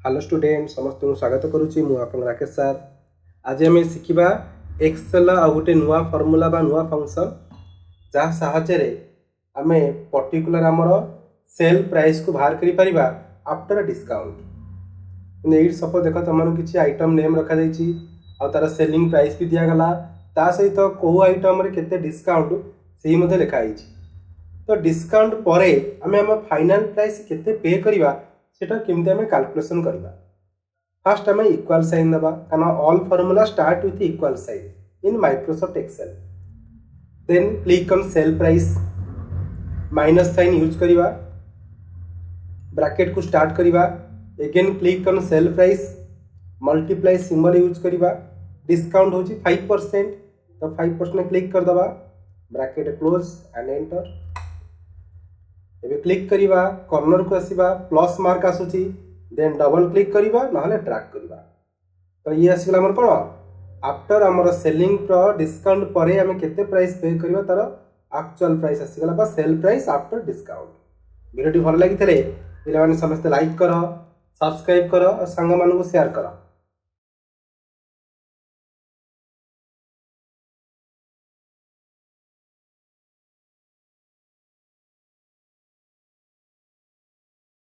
Hello student समस्त को स्वागत करुच्ची मु आपन राकेश सर। आज आम शिखा एक्सेल आ गोटे नुआ फर्मूला बा नुआ फंक्शन जहाँ साहाय्य आम पर्टिकुलर आमर सेल प्राइस को बाहर करि परिबा आफ्टर डिस्काउंट। ये सपोज देख तुम किसी आइटम नेम रखा आ तार सेलिंग प्राइस भी दिगला ता सहित कौ आइटम केते डिस्काउंट से लिखाई। तो डिस्काउंट पर आम आम फाइनाल प्राइस केते पे करवा सेटा केमती आम कैलकुलेशन करवा। फास्ट आम इक्वल साइन दबा कारण all formula start with equal sign in Microsoft Excel. Then click on cell price minus sign use करवा ब्रैकेट को स्टार्ट करवा। Again click on cell price multiply symbol use करवा। Discount होची 5% तो 5% click कर दबा ब्रैकेट क्लोज एंड एंटर। एबे click करिवा कॉर्नर को आसीबा प्लस मार्क आसुची देन डबल क्लिक करिवा नहले ड्रैग करिवा। तो ये आसीगला हमर कोन आफ्टर हमर सेलिंग प्र डिस्काउंट परे हमें केते प्राइस पे करबा तार एक्चुअल प्राइस आसीगला बा sale price after discount. Video भल लागिथले पिला माने समस्त लाइक करो सब्सक्राइब करो और संग मानको शेयर करो।